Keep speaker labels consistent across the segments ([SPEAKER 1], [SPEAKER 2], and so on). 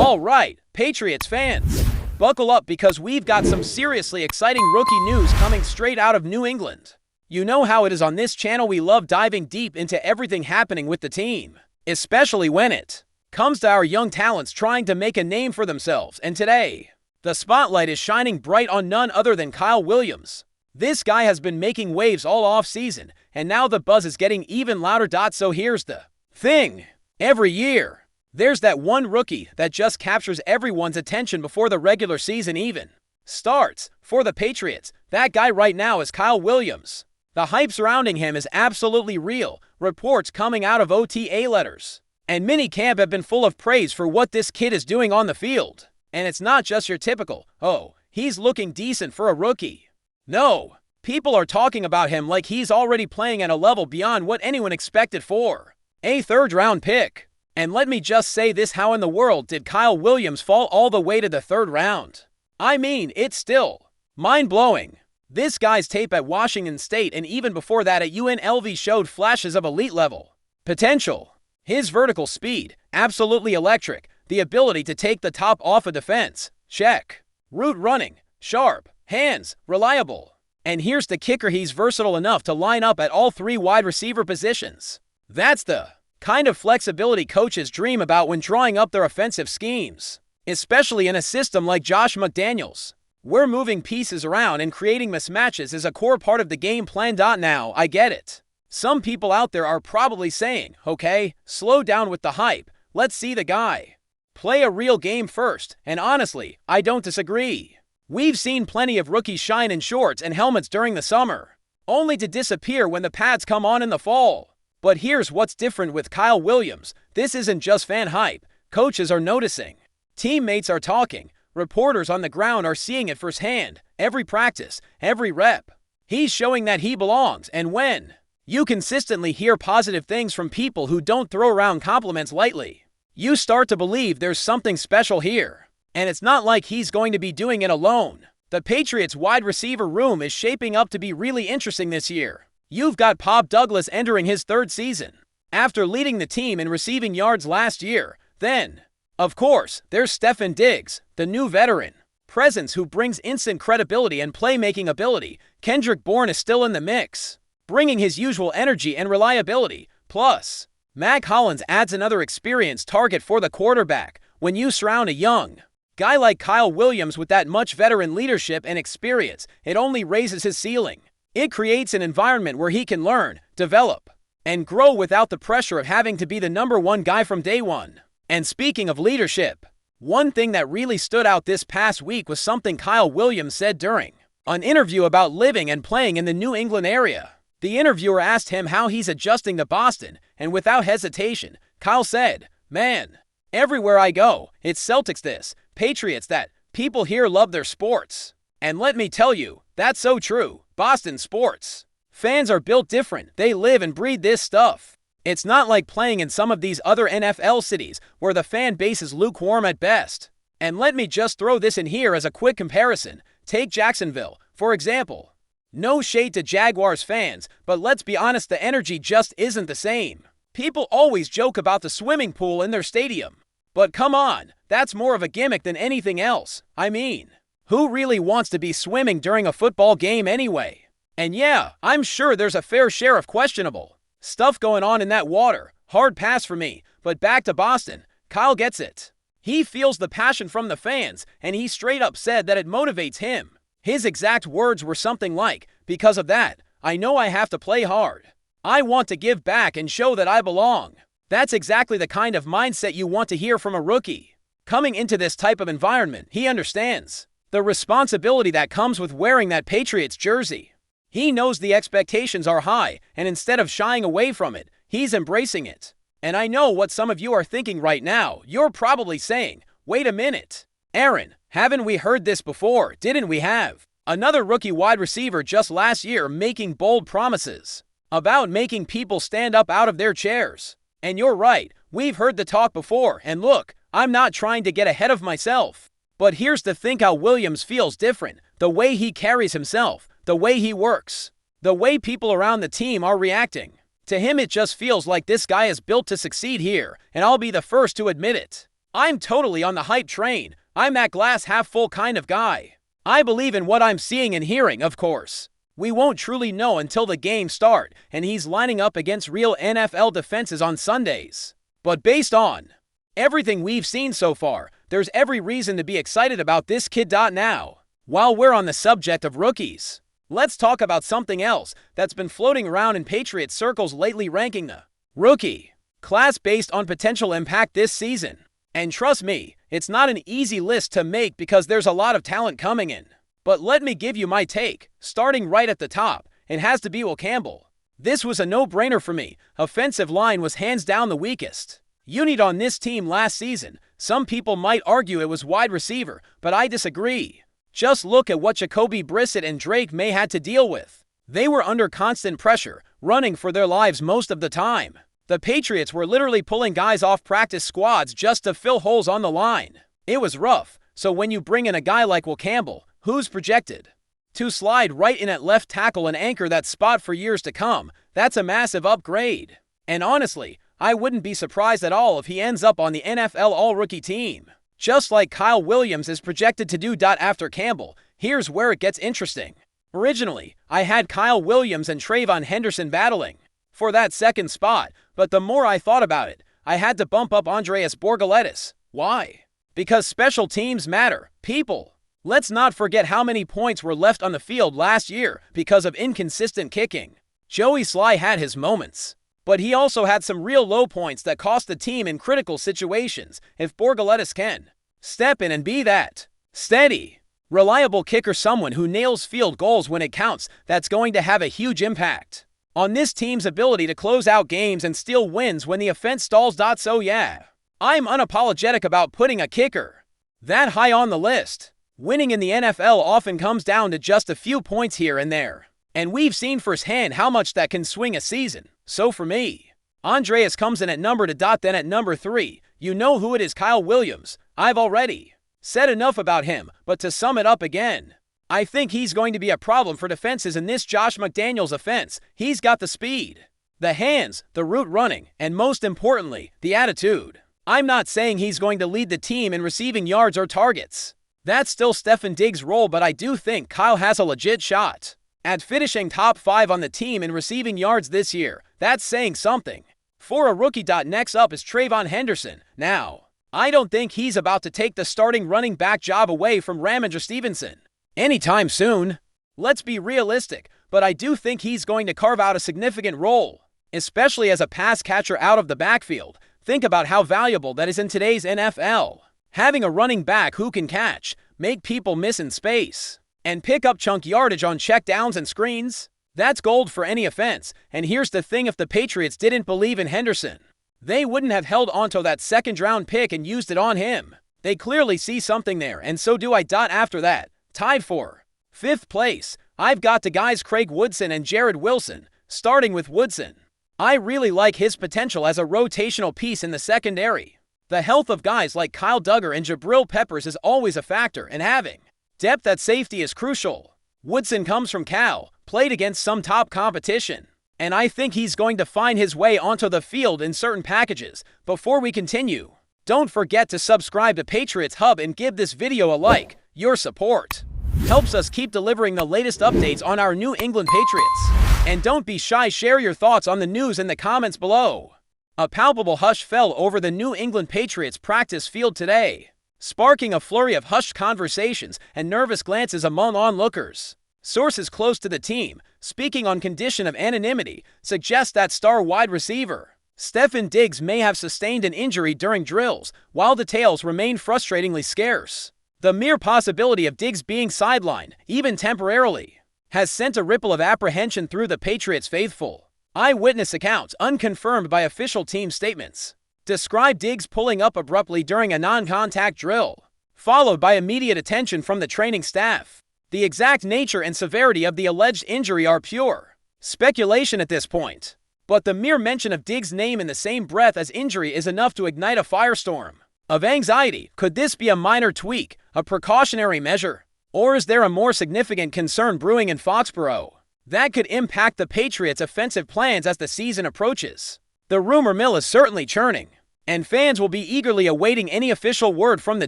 [SPEAKER 1] All right, Patriots fans, buckle up because we've got some seriously exciting rookie news coming straight out of New England. You know how it is on this channel, we love diving deep into everything happening with the team, especially when it comes to our young talents trying to make a name for themselves. And today, the spotlight is shining bright on none other than Kyle Williams. This guy has been making waves all off-season, and now the buzz is getting even louder. So here's the thing. Every year, there's that one rookie that just captures everyone's attention before the regular season even starts. For the Patriots, that guy right now is Kyle Williams. The hype surrounding him is absolutely real. Reports coming out of OTA letters and minicamp have been full of praise for what this kid is doing on the field. And it's not just your typical, oh, he's looking decent for a rookie. No, people are talking about him like he's already playing at a level beyond what anyone expected for a third-round pick. And let me just say this, how in the world did Kyle Williams fall all the way to the third round? I mean, it's still mind-blowing. This guy's tape at Washington State and even before that at UNLV showed flashes of elite-level potential. His vertical speed, absolutely electric. The ability to take the top off a defense, check. Route running, sharp. Hands, reliable. And here's the kicker, he's versatile enough to line up at all three wide receiver positions. That's the kind of flexibility coaches dream about when drawing up their offensive schemes, especially in a system like Josh McDaniels, where moving pieces around and creating mismatches is a core part of the game plan. Now, I get it. Some people out there are probably saying, okay, slow down with the hype. Let's see the guy play a real game first. And honestly, I don't disagree. We've seen plenty of rookies shine in shorts and helmets during the summer, only to disappear when the pads come on in the fall. But here's what's different with Kyle Williams. This isn't just fan hype. Coaches are noticing. Teammates are talking. Reporters on the ground are seeing it firsthand. Every practice, every rep. He's showing that he belongs. And when you consistently hear positive things from people who don't throw around compliments lightly, you start to believe there's something special here. And it's not like he's going to be doing it alone. The Patriots' wide receiver room is shaping up to be really interesting this year. You've got Pop Douglas entering his third season, after leading the team in receiving yards last year. Then, of course, there's Stefon Diggs, the new veteran presence who brings instant credibility and playmaking ability. Kendrick Bourne is still in the mix, bringing his usual energy and reliability. Plus, Mac Hollins adds another experienced target for the quarterback. When you surround a young guy like Kyle Williams with that much veteran leadership and experience, it only raises his ceiling. It creates an environment where he can learn, develop, and grow without the pressure of having to be the number one guy from day one. And speaking of leadership, one thing that really stood out this past week was something Kyle Williams said during an interview about living and playing in the New England area. The interviewer asked him how he's adjusting to Boston, and without hesitation, Kyle said, "Man, everywhere I go, it's Celtics this, Patriots that. People here love their sports. And let me tell you, that's so true. Boston sports fans are built different. They live and breathe this stuff. It's not like playing in some of these other NFL cities where the fan base is lukewarm at best." And let me just throw this in here as a quick comparison. Take Jacksonville, for example. No shade to Jaguars fans, but let's be honest, the energy just isn't the same. People always joke about the swimming pool in their stadium. But come on, that's more of a gimmick than anything else. I mean, who really wants to be swimming during a football game anyway? And yeah, I'm sure there's a fair share of questionable stuff going on in that water. Hard pass for me. But back to Boston, Kyle gets it. He feels the passion from the fans, and he straight up said that it motivates him. His exact words were something like, "Because of that, I know I have to play hard. I want to give back and show that I belong." That's exactly the kind of mindset you want to hear from a rookie. Coming into this type of environment, he understands the responsibility that comes with wearing that Patriots jersey. He knows the expectations are high, and instead of shying away from it, he's embracing it. And I know what some of you are thinking right now. You're probably saying, wait a minute, Aaron, haven't we heard this before? Didn't we have another rookie wide receiver just last year making bold promises about making people stand up out of their chairs? And you're right, we've heard the talk before, and look, I'm not trying to get ahead of myself. But here's the thing, how Williams feels different. The way he carries himself, the way he works, the way people around the team are reacting. To him, it just feels like this guy is built to succeed here, and I'll be the first to admit it. I'm totally on the hype train. I'm that glass half full kind of guy. I believe in what I'm seeing and hearing, of course. We won't truly know until the games start, and he's lining up against real NFL defenses on Sundays. But based on everything we've seen so far, there's every reason to be excited about this kid. Now, while we're on the subject of rookies, let's talk about something else that's been floating around in Patriots circles lately, ranking the rookie class based on potential impact this season. And trust me, it's not an easy list to make because there's a lot of talent coming in. But let me give you my take. Starting right at the top, it has to be Will Campbell. This was a no-brainer for me. Offensive line was hands down the weakest unit on this team last season. Some people might argue it was wide receiver, but I disagree. Just look at what Jacoby Brissett and Drake May had to deal with. They were under constant pressure, running for their lives most of the time. The Patriots were literally pulling guys off practice squads just to fill holes on the line. It was rough, so when you bring in a guy like Will Campbell, who's projected to slide right in at left tackle and anchor that spot for years to come, that's a massive upgrade. And honestly, I wouldn't be surprised at all if he ends up on the NFL All-Rookie team. Just like Kyle Williams is projected to do. After Campbell, here's where it gets interesting. Originally, I had Kyle Williams and Trayvon Henderson battling for that second spot, but the more I thought about it, I had to bump up Andreas Borgaletis. Why? Because special teams matter, people. Let's not forget how many points were left on the field last year because of inconsistent kicking. Joey Sly had his moments, but he also had some real low points that cost the team in critical situations. If Borgaletis can step in and be that steady, reliable kicker, someone who nails field goals when it counts, that's going to have a huge impact on this team's ability to close out games and steal wins when the offense stalls. So yeah, I'm unapologetic about putting a kicker that high on the list. Winning in the NFL often comes down to just a few points here and there, and we've seen firsthand how much that can swing a season. So for me, Andreas comes in at number 2. Then at number 3, you know who it is, Kyle Williams. I've already said enough about him, but to sum it up again, I think he's going to be a problem for defenses in this Josh McDaniels offense. He's got the speed, the hands, the route running, and most importantly, the attitude. I'm not saying he's going to lead the team in receiving yards or targets. That's still Stefon Diggs' role, but I do think Kyle has a legit shot at finishing top 5 on the team in receiving yards this year. That's saying something for a rookie. Next up is Trayvon Henderson. Now, I don't think he's about to take the starting running back job away from Ramondre Stevenson anytime soon. Let's be realistic, but I do think he's going to carve out a significant role, especially as a pass catcher out of the backfield. Think about how valuable that is in today's NFL. Having a running back who can catch, make people miss in space, and pick up chunk yardage on checkdowns and screens, that's gold for any offense. And here's the thing, if the Patriots didn't believe in Henderson, they wouldn't have held onto that second-round pick and used it on him. They clearly see something there, and so do I. After that, tied for 5th place, I've got the guys Craig Woodson and Jared Wilson. Starting with Woodson, I really like his potential as a rotational piece in the secondary. The health of guys like Kyle Duggar and Jabril Peppers is always a factor, and having depth at safety is crucial. Woodson comes from Cal, played against some top competition, and I think he's going to find his way onto the field in certain packages. Before we continue, don't forget to subscribe to Patriots Hub and give this video a like. Your support helps us keep delivering the latest updates on our New England Patriots. And don't be shy, share your thoughts on the news in the comments below. A palpable hush fell over the New England Patriots practice field today, sparking a flurry of hushed conversations and nervous glances among onlookers. Sources close to the team, speaking on condition of anonymity, suggest that star wide receiver Stefon Diggs may have sustained an injury during drills, while details remain frustratingly scarce. The mere possibility of Diggs being sidelined, even temporarily, has sent a ripple of apprehension through the Patriots faithful. Eyewitness accounts, unconfirmed by official team statements, describe Diggs pulling up abruptly during a non-contact drill, followed by immediate attention from the training staff. The exact nature and severity of the alleged injury are pure speculation at this point, but the mere mention of Diggs' name in the same breath as injury is enough to ignite a firestorm of anxiety. Could this be a minor tweak, a precautionary measure, or is there a more significant concern brewing in Foxborough that could impact the Patriots' offensive plans as the season approaches? The rumor mill is certainly churning, and fans will be eagerly awaiting any official word from the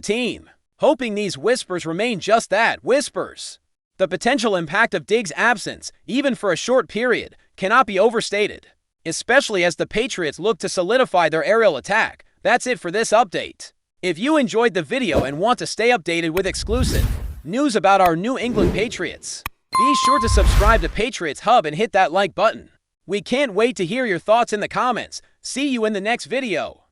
[SPEAKER 1] team, hoping these whispers remain just that, whispers. The potential impact of Diggs' absence, even for a short period, cannot be overstated, especially as the Patriots look to solidify their aerial attack. That's it for this update. If you enjoyed the video and want to stay updated with exclusive news about our New England Patriots, be sure to subscribe to Patriots Hub and hit that like button. We can't wait to hear your thoughts in the comments. See you in the next video.